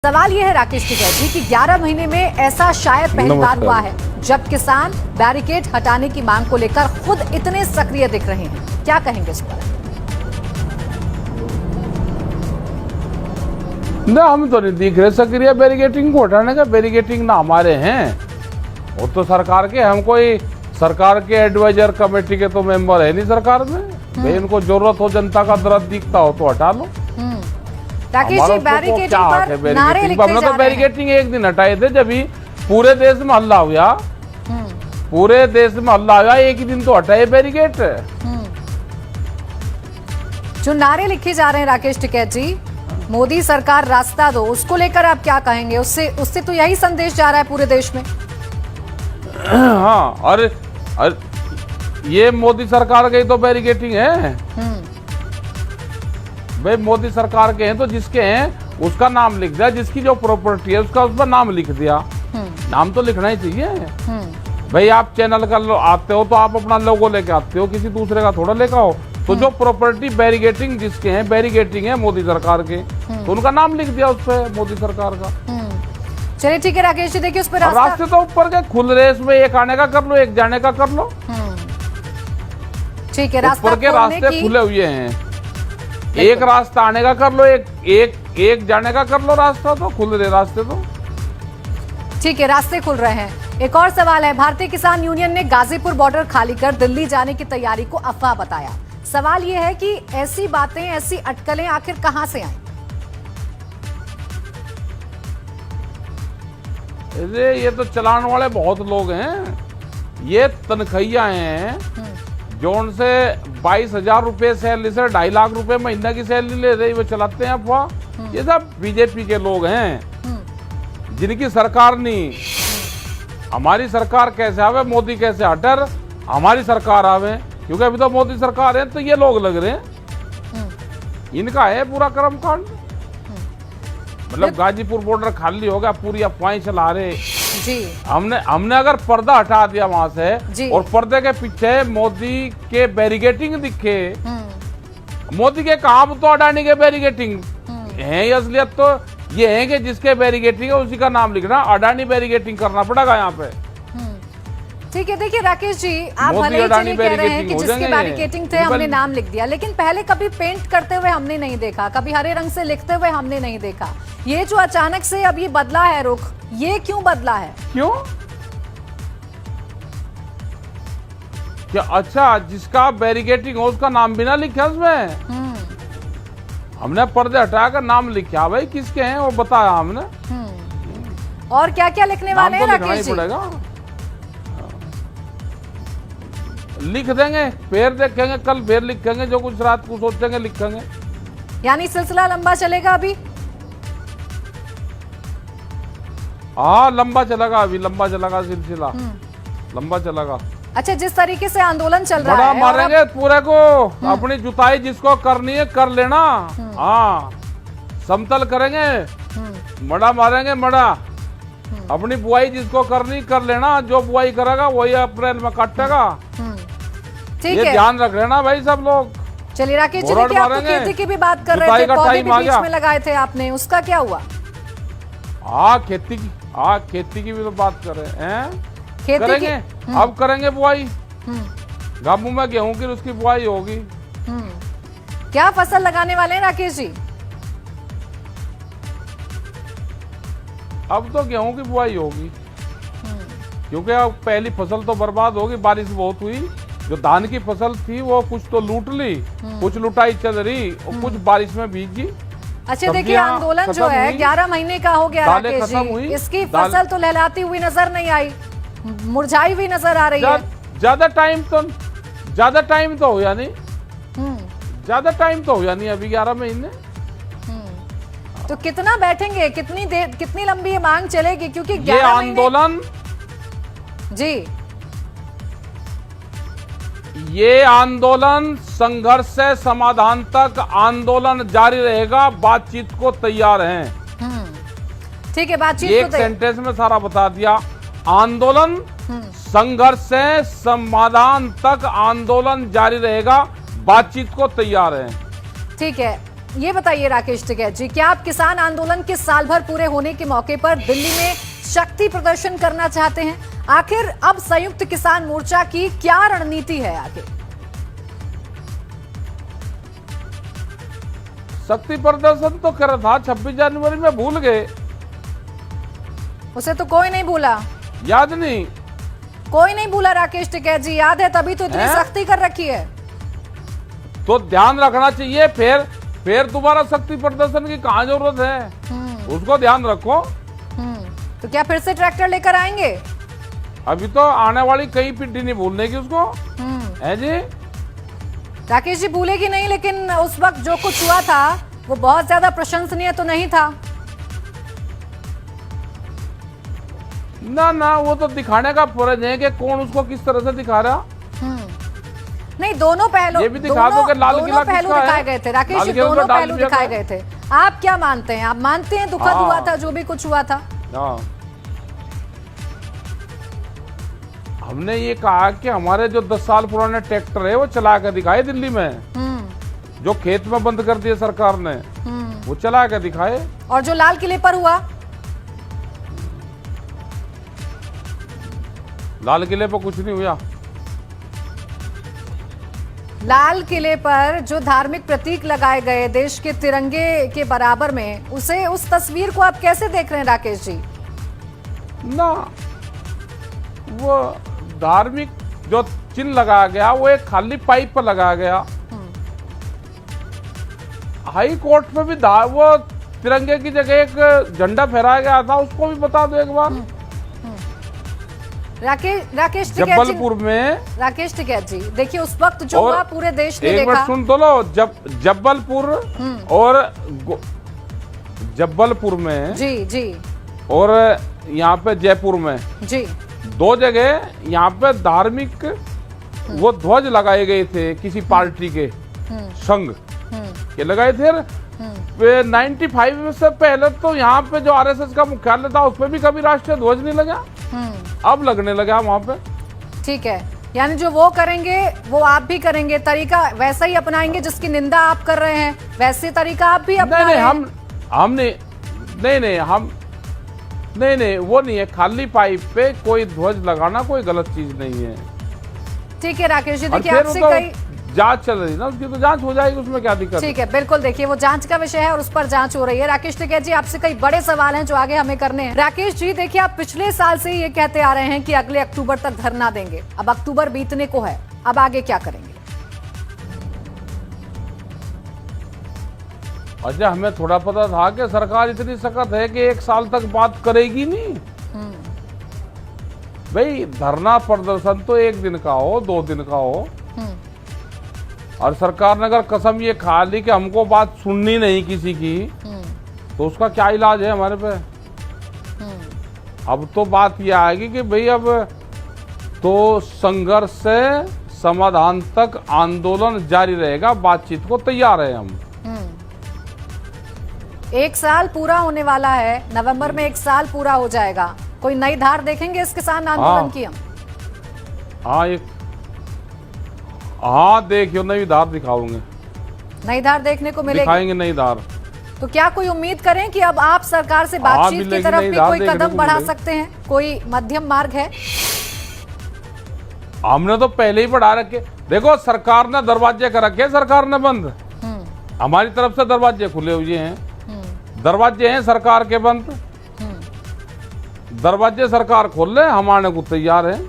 सवाल यह है राकेश टिकैत जी कि 11 महीने में ऐसा शायद पहली बार हुआ है जब किसान बैरिकेड हटाने की मांग को लेकर खुद इतने सक्रिय दिख रहे हैं। क्या कहेंगे इस पर? ना, हम तो नहीं दिख रहे सक्रिय बैरिकेटिंग को हटाने का। बैरिकेटिंग ना हमारे हैं, वो तो सरकार के। हम कोई सरकार के एडवाइजर कमेटी के तो मेंबर है नहीं सरकार में। भाई इनको जरूरत हो, जनता का दर्द दिखता हो तो हटा लो। राकेश जी, बैरिकेडिंग पर नारे लिखते हमने तो बैरिकेडिंग एक दिन हटाए थे जब ही पूरे देश में हल्ला हुआ। पूरे देश में हल्ला हुआ, एक ही दिन तो हटाए बैरिकेड। जो नारे लिखे जा रहे हैं राकेश टिकैत जी, मोदी सरकार रास्ता दो, उसको लेकर आप क्या कहेंगे? उससे तो यही संदेश जा रहा है पूरे देश में। हाँ, और ये मोदी सरकार की तो बैरिकेडिंग है। भाई मोदी सरकार के हैं तो जिसके हैं उसका नाम लिख दिया, जिसकी जो प्रॉपर्टी है उसका उस पर नाम लिख दिया। नाम तो लिखना ही चाहिए। भाई आप चैनल का आते हो तो आप अपना लोगो लेके आते हो, किसी दूसरे का थोड़ा लेकर हो। तो जो प्रॉपर्टी बैरिकेडिंग जिसके हैं, बैरिकेडिंग है मोदी सरकार के, तो उनका नाम लिख दिया उस पर मोदी सरकार का। चलिए ठीक है राकेश जी, देखिए उस पर रास्ते तो ऊपर के खुल रहे, इसमें एक आने का कर लो, एक जाने का कर लो। ठीक है, ऊपर के रास्ते खुले हुए हैं। एक रास्ता आने का कर लो, एक जाने का कर लो। रास्ता तो खुल रहे, रास्ते तो ठीक है, रास्ते खुल रहे हैं। एक और सवाल है, भारतीय किसान यूनियन ने गाजीपुर बॉर्डर खाली कर दिल्ली जाने की तैयारी को अफवाह बताया। सवाल यह है कि ऐसी बातें, ऐसी अटकलें आखिर कहां से आई? ये तो चलाने वाले बहुत लोग हैं। ये तनखैया हैं जो उनसे 22,000 रुपए सैलरी से 2.5 लाख रुपए महीना की सैलरी ले रही, वो चलाते हैं अफवाह। ये सब बीजेपी के लोग हैं जिनकी सरकार नहीं। हमारी सरकार कैसे आवे, मोदी कैसे हटर, हमारी सरकार आवे, क्योंकि अभी तो मोदी सरकार है तो ये लोग लग रहे हैं। इनका है पूरा कर्मकांड। मतलब गाजीपुर बॉर्डर खाली हो गया, पूरी अफवाहें चला रहे जी। हमने अगर पर्दा हटा दिया वहां से और पर्दे के पीछे मोदी के बैरिकेटिंग दिखे, मोदी के कहां तो अडानी के बैरिकेटिंग है। असलियत तो ये है कि जिसके बैरिकेटिंग है उसी का नाम लिखना। अडानी बैरिकेटिंग करना पड़ेगा यहाँ पे। ठीक है, देखिए राकेश जी, आप भले ही चलिए कह रहे हैं कि जिसके बैरिकेटिंग थे हमने नाम लिख दिया, लेकिन पहले कभी पेंट करते हुए हमने नहीं देखा, कभी हरे रंग से लिखते हुए हमने नहीं देखा। ये जो अचानक से अब ये बदला है रुख, ये क्यों बदला है? क्यों? क्या अच्छा, जिसका बैरिकेटिंग हो उसका नाम भी ना लिखा उसमें? हमने पर्दे हटाकर नाम लिखा। भाई किसके हैं वो बताया हमने। और क्या क्या लिखने वाले हैं राकेश जी? लिख देंगे, फिर देखेंगे, कल फिर लिखेंगे, जो कुछ रात को सोचेंगे लिखेंगे। यानी सिलसिला लंबा चलेगा अभी? हाँ, लंबा चलेगा, अभी लंबा चलेगा सिलसिला, लंबा चलेगा। अच्छा, जिस तरीके से आंदोलन चल रहा है, मारेंगे पूरे को। अपनी जुताई जिसको करनी है कर लेना। हाँ, समतल करेंगे, मड़ा मारेंगे, मड़ा। अपनी बुआई जिसको करनी कर लेना, जो बुआई करेगा वही अप्रैल में काटेगा। ये ध्यान रख लेना भाई सब लोग। चलिए राकेश जी, देखिए आप तो खेती की भी बात कर रहे थे, पौधे भी बीच में लगाए थे आपने, उसका क्या हुआ? हाँ, खेती की भी तो बात कर रहे हैं। करेंगे, अब करेंगे बुआई। गांव में गेहूं की उसकी बुआई होगी। क्या फसल लगाने वाले हैं राकेश जी? अब तो गेहूं की बुआई होगी, क्योंकि अब पहली फसल तो बर्बाद होगी, बारिश बहुत हुई। जो धान की फसल थी वो कुछ तो लूट ली, कुछ लुटाई चल रही और कुछ बारिश में भीगी। अच्छा, देखिए आंदोलन जो है 11 महीने का हो गया राकेश जी, इसकी फसल तो लहलाती हुई नजर नहीं आई, मुरझाई हुई नजर आ रही है। ज्यादा टाइम तो हुआ नहीं, ज्यादा टाइम तो हुआ नहीं अभी 11 महीने। तो कितना बैठेंगे, कितनी देर, कितनी लंबी ये मांग चलेगी? क्योंकि ये आंदोलन जी, ये आंदोलन संघर्ष से समाधान तक आंदोलन जारी रहेगा। बातचीत को तैयार हैं। ठीक है, बातचीत एक सेंटेंस में सारा बता दिया। आंदोलन संघर्ष से समाधान तक आंदोलन जारी रहेगा, बातचीत को तैयार हैं। ठीक है, ये बताइए राकेश टिकैत जी, क्या आप किसान आंदोलन के साल भर पूरे होने के मौके पर दिल्ली में शक्ति प्रदर्शन करना चाहते हैं? आखिर अब संयुक्त किसान मोर्चा की क्या रणनीति है आगे? शक्ति प्रदर्शन तो कर था 26 जनवरी में, भूल गए। उसे तो कोई नहीं भूला, याद नहीं, कोई नहीं भूला राकेश टिकैत जी, याद है तभी तो इतनी सख्ती कर रखी है। तो ध्यान रखना चाहिए, फिर दोबारा शक्ति प्रदर्शन की कहाँ जरूरत है, उसको ध्यान रखो। तो क्या फिर से ट्रैक्टर लेकर आएंगे? अभी तो आने वाली कई पीढ़ी नहीं भूलने की उसको, है जी। राकेश जी भूलेगी नहीं, लेकिन उस वक्त जो कुछ हुआ था वो बहुत ज्यादा प्रशंसनीय तो नहीं था। ना वो तो दिखाने का फर्ज है कि कौन उसको किस तरह से दिखा रहा। नहीं, दोनों पहलू, ये भी दिखा दो कि लाल किला पहलू किसका दिखाए है? गए थे राकेश जी, लाल किला दोनों तो पहलू दिखाए गए थे। आप क्या मानते हैं? आप मानते हैं दुखद हुआ था जो भी कुछ हुआ था? हमने ये कहा कि हमारे जो 10 साल पुराने ट्रैक्टर है वो चला कर दिखाए दिल्ली में, जो खेत में बंद कर दिए सरकार ने, वो चला कर दिखाए। और जो लाल किले पर हुआ, लाल किले पर कुछ नहीं हुआ। लाल किले पर जो धार्मिक प्रतीक लगाए गए देश के तिरंगे के बराबर में, उसे, उस तस्वीर को आप कैसे देख रहे हैं राकेश जी? ना, वो धार्मिक जो चिन्ह लगाया गया वो एक खाली पाइप पर लगाया गया। हाई कोर्ट में भी वो तिरंगे की जगह एक झंडा फहराया गया था, उसको भी बता दो एक बार। राकेश टिकैत जबलपुर में, राकेश टिकैत जी देखिए, उस वक्त जो हुआ पूरे देश ने देखा। सुन तो लो, जबलपुर और जबलपुर में जी और यहाँ पे जयपुर में जी, 2 जगह यहाँ पे धार्मिक वो ध्वज लगाए गए थे किसी पार्टी के संघ के लगाए थे। 95 से पहले तो यहाँ पे जो आरएसएस का मुख्यालय था उस पर भी कभी राष्ट्रीय ध्वज नहीं लगा, अब लगने लगा वहाँ पे। ठीक है, यानी जो वो करेंगे वो आप भी करेंगे, तरीका वैसा ही अपनाएंगे, जिसकी निंदा आप कर रहे हैं वैसे तरीका आप भी अपना रहे हैं। नहीं, वो नहीं है। खाली पाइप पे कोई ध्वज लगाना कोई गलत चीज नहीं है। ठीक है राकेश जी, देखिए आपसे कई जांच चल रही है ना, उसकी तो जांच हो जाएगी, उसमें क्या दिक्कत है? ठीक है, बिल्कुल, देखिए वो जांच का विषय है और उस पर जांच हो रही है। राकेश टिकैत जी, आपसे कई बड़े सवाल हैं जो आगे हमें करने हैं। राकेश जी देखिए, आप पिछले साल से ये कहते आ रहे हैं कि अगले अक्टूबर तक धरना देंगे, अब अक्टूबर बीतने को है, अब आगे क्या करेंगे? अच्छा, हमें थोड़ा पता था कि सरकार इतनी सख्त है कि 1 साल तक बात करेगी नहीं। भाई, धरना प्रदर्शन तो 1 दिन का हो, 2 दिन का हो, और सरकार ने अगर कसम ये खा ली कि हमको बात सुननी नहीं किसी की, तो उसका क्या इलाज है हमारे पे? अब तो बात ये आएगी कि भाई अब तो संघर्ष से समाधान तक आंदोलन जारी रहेगा, बातचीत को तैयार है हम। 1 साल पूरा होने वाला है, नवंबर में 1 साल पूरा हो जाएगा। कोई नई धार देखेंगे इस किसान आंदोलन की हम? हाँ, देखियो, नई धार दिखाओगे, नई धार देखने को मिलेगी, दिखाएंगे नई धार। तो क्या कोई उम्मीद करें कि अब आप सरकार से बातचीत की तरफ भी कोई कदम बढ़ा सकते हैं? कोई मध्यम मार्ग है? हमने तो पहले ही बढ़ा रखे। देखो, सरकार ने दरवाजे कर रखे, सरकार ने बंद, हमारी तरफ से दरवाजे खुले हुए हैं। दरवाजे हैं सरकार के बंद, दरवाजे सरकार खोल ले, हम आने को तैयार हैं।